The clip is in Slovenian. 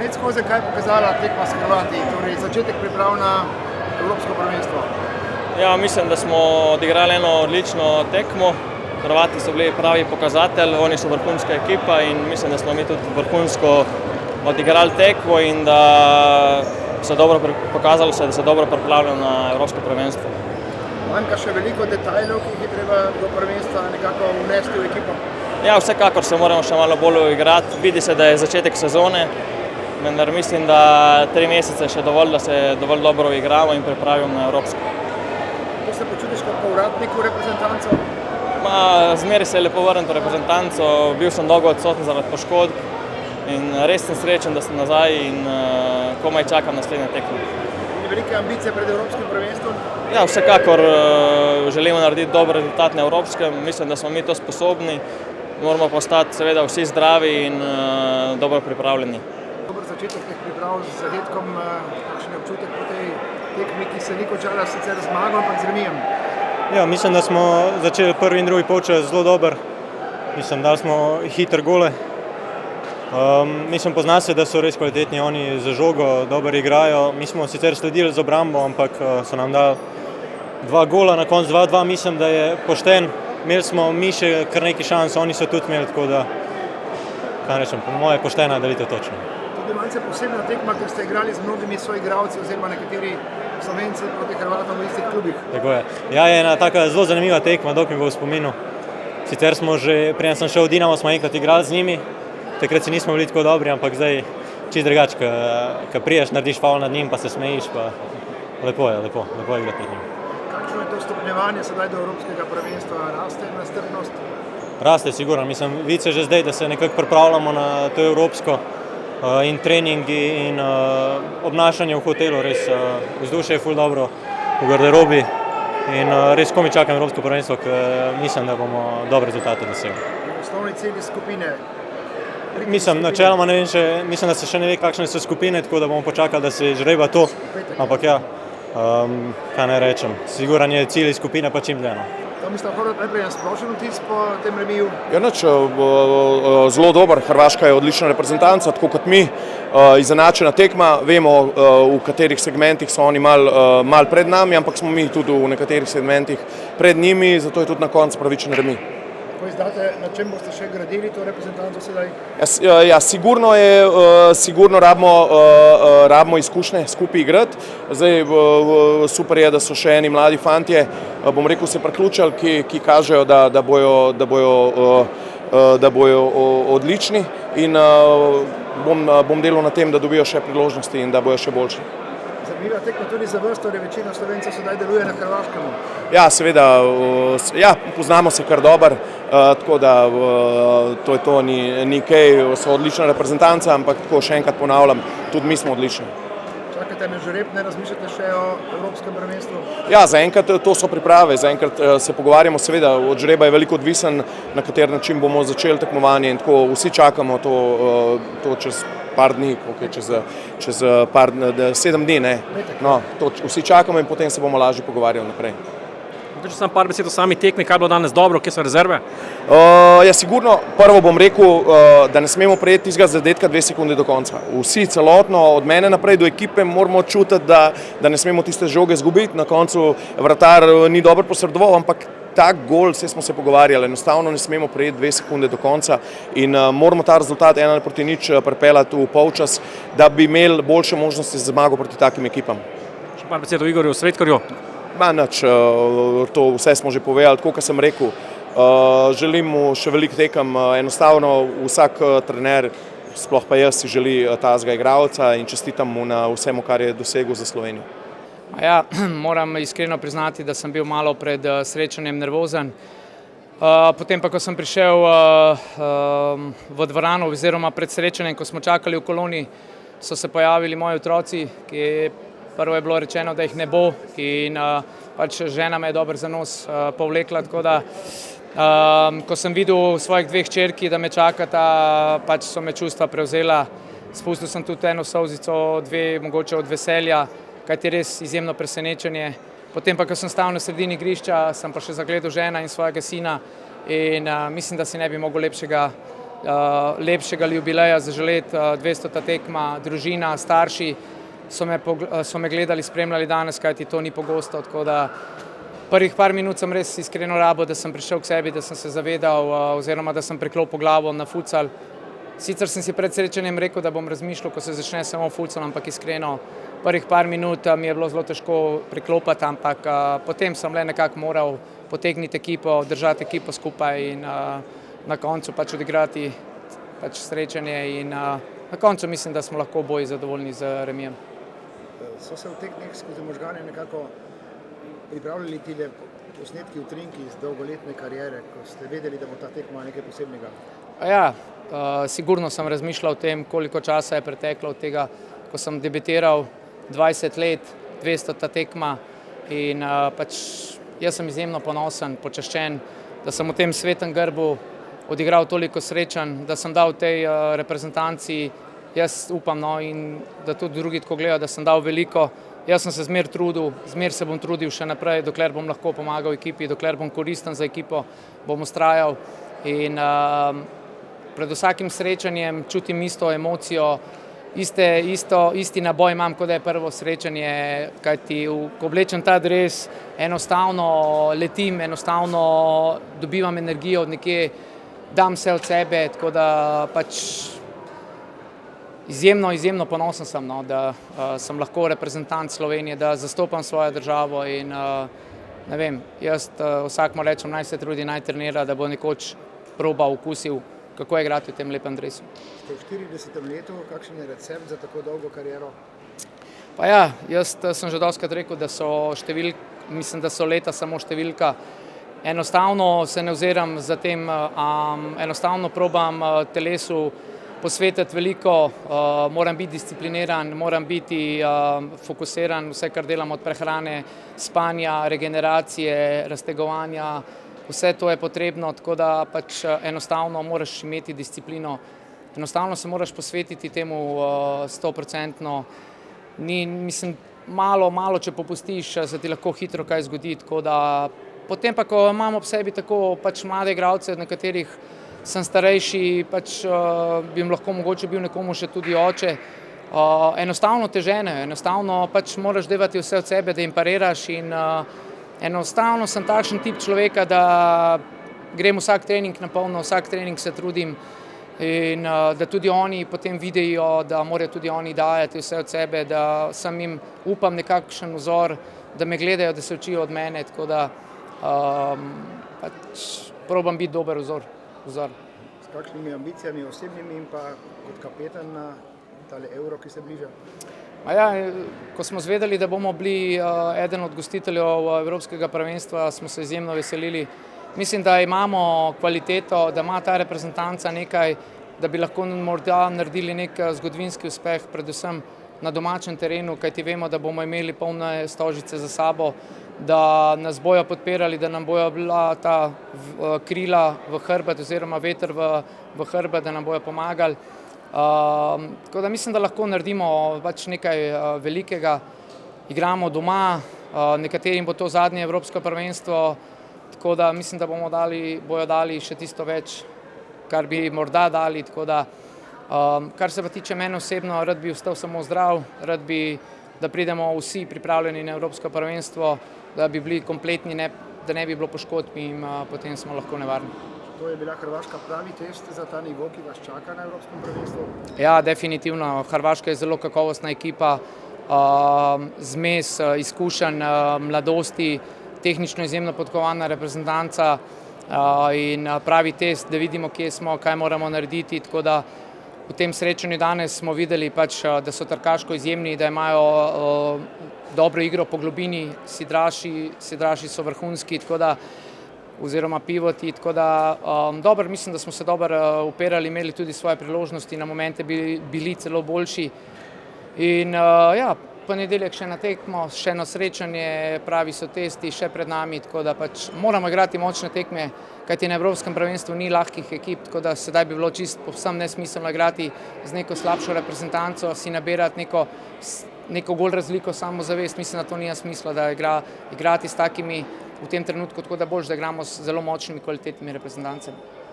Med skozi, kaj je pokazala tekma s Hrvati, torej začetek priprav na evropsko prvenstvo? Ja, mislim, da smo odigrali eno odlično tekmo. Hrvati so bili pravi pokazatelj, oni so vrhunska ekipa in mislim, da smo mi tudi vrhunsko odigrali tekmo in da se dobro pokazalo se, da se dobro pripravljamo na evropsko prvenstvo. Manjka še veliko detajlov, ki jih je treba do prvenstva nekako vnesti v ekipo? Ja, vsekakor se moramo še malo bolj igrati. Vidi se, da je začetek sezone, vendar mislim, da 3 mesece še dovolj, da se dovolj dobro igramo in pripravimo na evropsko. To se počutiš kot povratnik v reprezentanco? Zmeri se je lepo vrniti v reprezentanco, bil sem dolgo odsoten zaradi poškodb in res sem srečen, da sem nazaj in komaj čakam naslednje tekme. In velike ambicije pred evropskim prvenstvom? Ja, vsekakor želimo narediti dober rezultat na evropskem, mislim, da smo mi to sposobni, moramo postati seveda vsi zdravi in dobro pripravljeni. Dober začetek teh priprav z zadetkom, kakšen je občutek po tej tekmi, ki se ni končala sicer z zmago, ampak z remijem? Ja, mislim, da smo začeli prvi in drugi polčas zelo dober. Mislim, da smo hiter gole. Mislim, pozna se, da so res kvalitetni, oni za žogo dobro igrajo. Mi smo sicer sledili z obrambo, ampak so nam dali 2 gola, na koncu 2-2, mislim, da je pošten. Imeli smo mi še kar nekaj šans, oni so tudi imeli, tako da, kaj rečem, po moje poštena delitev točno. Tudi malce posebna tekma, ker ste igrali z mnogimi soigralci oziroma nekateri Slovenci proti Hrvatom v istih klubih. Tako je. Ja, je ena taka zelo zanimiva tekma, dok mi bo v spominu. Sicer smo že, preden sem šel v Dinamo, smo enkrat igrali z njimi, takrat si nismo bili tako dobri, ampak zdaj čisto drugače, ko priješ, narediš faul nad njim, pa se smejiš, pa lepo je igrati nad njim. Kakšno je to stopnjevanje sedaj do evropskega prvenstva? Raste nestrpnost? Raste, sigurno. Mislim, vidi se že zdaj, da se nekako pripravljamo na to evropsko in treningi in obnašanje v hotelu, res vzdušje je ful dobro v garderobi in res komaj čakam evropsko prvenstvo, ker mislim, da bomo dobre rezultate dosegli. Osnovni cilj skupine? Mislim, načeloma ne vem še, mislim, da se še ne ve, kakšne so skupine, tako da bomo počakali, da se žreba to, ampak ja, kaj naj rečem, siguran je cilj skupine pa čim dlje. Tomislav Horvat, najprej splošen vtis po tem remiju? Ja, zelo dober, Hrvaška je odlična reprezentanca, tako kot mi, izenačena tekma, vemo, v katerih segmentih so oni mal pred nami, ampak smo mi tudi v nekaterih segmentih pred njimi, zato je tudi na koncu pravičen remi. Ko izdate, na čem boste še gradili to reprezentanco sedaj? Ja, sigurno rabimo izkušnje skupaj igrati. Zdaj super je, da so še eni mladi fantje, bom rekel, se priključili, ki kažejo, da bojo odlični in bom delal na tem, da dobijo še priložnosti in da bojo še boljši. Zanimiva tekma tudi za vas, torej večina Slovencev sedaj deluje na Hrvaškem. Ja, seveda, ja, poznamo se kar dobro, tako da to je to, ni kaj, so odlična reprezentanca, ampak tako še enkrat ponavljam, tudi mi smo odlični. Čakate na žreb, ne razmišljate še o evropskem prvenstvu? Ja, zaenkrat to so priprave, zaenkrat se pogovarjamo, seveda, od žreba je veliko odvisen, na kateri način bomo začeli tekmovanje in tako vsi čakamo to čez par dni, čez 7 dni, ne. No, to vsi čakamo in potem se bomo lažje pogovarjali naprej. Če sam par besed o sami tekmi, kaj je bilo danes dobro, kje so rezerve? Ja, sigurno, prvo bom rekel, da ne smemo prejeti tistega zadetka 2 sekunde do konca. Vsi celotno, od mene naprej do ekipe, moramo čutiti, da ne smemo tiste žoge izgubiti. Na koncu vratar ni dobro posredoval, ampak tak gol, vse smo se pogovarjali, enostavno ne smemo prejeti 2 sekunde do konca in moramo ta rezultat 1-0 pripeljati v polčas, da bi imeli boljše možnosti za zmago proti takim ekipam. Še par besed o Igorju Svetkarju. Nič, to vse smo že povedali, tako kot sem rekel, želim mu še veliko tekem, enostavno vsak trener, sploh pa jaz si želi tazga igralca in čestitam mu na vsemu, kar je dosegel za Slovenijo. Ja, moram iskreno priznati, da sem bil malo pred srečanjem nervozen. Potem pa, ko sem prišel v dvorano oziroma pred srečanjem, ko smo čakali v koloni, so se pojavili moji otroci, prvo je bilo rečeno, da jih ne bo in pač žena me je dober za nos povlekla, tako da ko sem videl svojih 2 hčerki, da me čakata, pač so me čustva prevzela. Spustil sem tudi eno solzico, 2 mogoče od veselja, kajti res izjemno presenečenje. Potem pa, ko sem stal na sredini igrišča, sem pa še zagledal žena in svojega sina in mislim, da si ne bi mogel lepšega lepšega jubileja zaželeti, 200. tekma, družina, starši so me gledali, spremljali danes, kajti to ni pogosto, tako da prvih par minut sem res iskreno rabil, da sem prišel k sebi, da sem se zavedal oziroma da sem priklopil glavo na futsal. Sicer sem si pred srečanjem rekel, da bom razmišljal, ko se začne samo futsal, ampak iskreno prvih par minut mi je bilo zelo težko priklopiti, ampak potem sem le nekako moral potegniti ekipo, držati ekipo skupaj in na koncu pač odigrati pač srečanje in na koncu mislim, da smo lahko oboji zadovoljni z remijem. So se v teh dneh skozi možgane nekako pripravljali tile posnetki, utrinki iz dolgoletne kariere, ko ste vedeli, da bo ta tekma nekaj posebnega? Ja, sigurno sem razmišljal o tem, koliko časa je preteklo od tega, ko sem debitiral 20 let, 200. tekma in pač jaz sem izjemno ponosen, počaščen, da sem v tem svetem grbu odigral toliko srečanj, da sem dal tej reprezentanci, jaz upam in da tudi drugi tako gledajo, da sem dal veliko. Jaz sem se zmer trudil, zmer se bom trudil še naprej, dokler bom lahko pomagal ekipi, dokler bom koristen za ekipo, bom vztrajal in pred vsakim srečanjem čutim isto emocijo, isti naboj imam, kot da je prvo srečanje, kajti ko oblečem ta dres, enostavno letim, enostavno dobivam energijo od nekje, dam vse od sebe, tako da pač izjemno ponosen sem, da sem lahko reprezentant Slovenije, da zastopam svojo državo in ne vem, jaz vsakmu rečem, naj se trudi, naj trenira, da bo nekoč probal, okusil, kako je igrati v tem lepem dresu. Ste v 40. letu, kakšen je recept za tako dolgo kariero? Pa ja, jaz sem že dostikrat rekel, da mislim, da so leta samo številka. Enostavno se ne oziram za tem, enostavno probam telesu posvetiti veliko, moram biti discipliniran, moram biti fokusiran, vse, kar delam od prehrane, spanja, regeneracije, raztegovanja, vse to je potrebno, tako da pač enostavno moraš imeti disciplino, enostavno se moraš posvetiti temu 100%. Mislim, malo, če popustiš, se ti lahko hitro kaj zgodi, tako da potem pa, ko imam ob sebi tako pač mlade igralce, na katerih sem starejši, pač bi jim lahko mogoče bil nekomu še tudi oče. Enostavno te žene, enostavno pač moraš delati vse od sebe, da jim pariraš in enostavno sem takšen tip človeka, da grem vsak trening na polno, vsak trening se trudim in da tudi oni potem vidijo, da morajo tudi oni dajati vse od sebe, da sem jim, upam, nekakšen vzor, da me gledajo, da se učijo od mene, tako da pač probam biti dober vzor. S kakšnimi ambicijami osebnimi in pa kot kapetan na tale Euro, ki se bliža? Ja, ko smo zvedeli, da bomo bili eden od gostiteljev Evropskega prvenstva, smo se izjemno veselili. Mislim, da imamo kvaliteto, da ima ta reprezentanca nekaj, da bi lahko morda naredili nek zgodovinski uspeh, predvsem na domačem terenu, kajti vemo, da bomo imeli polne stožice za sabo, da nas bojo podpirali, da nam bojo bila ta krila v hrbet oziroma veter v hrbet, da nam bojo pomagali. Tako da mislim, da lahko naredimo pač nekaj velikega, igramo doma, nekaterim bo to zadnje Evropsko prvenstvo, tako da mislim, da bojo dali še tisto več, kar bi morda dali, tako da kar se pa tiče mene osebno, rad bi ostal samo zdrav, rad bi, da pridemo vsi pripravljeni na Evropsko prvenstvo, da bi bili kompletni, da ne bi bilo poškodb in potem smo lahko nevarni. To je bila Hrvaška pravi test za ta nivo, ki vas čaka na Evropskem prvenstvu? Ja, definitivno. Hrvaška je zelo kakovostna ekipa, zmes izkušenj, mladosti, tehnično izjemno podkovana reprezentanca in pravi test, da vidimo, kje smo, kaj moramo narediti, tako da v tem srečanju danes smo videli, da so trkaško izjemni, da imajo dobro igro po globini, sidraši so vrhunski, oziroma pivoti, tako da dobro, mislim, da smo se dobro upirali, imeli tudi svoje priložnosti, na momente bili celo boljši in ja, ponedeljek še na tekmo, še na srečanje, pravi so testi še pred nami, tako da pač moramo igrati močne tekme, kajti na Evropskem prvenstvu ni lahkih ekip, tako da sedaj bi bilo čisto povsem nesmiselno igrati z neko slabšo reprezentanco, si nabirati neko gol razliko, samozavest, mislim, da to nima smisla, da igrati s takimi v tem trenutku, tako da boljše, da igramo z zelo močnimi kvalitetnimi reprezentancami.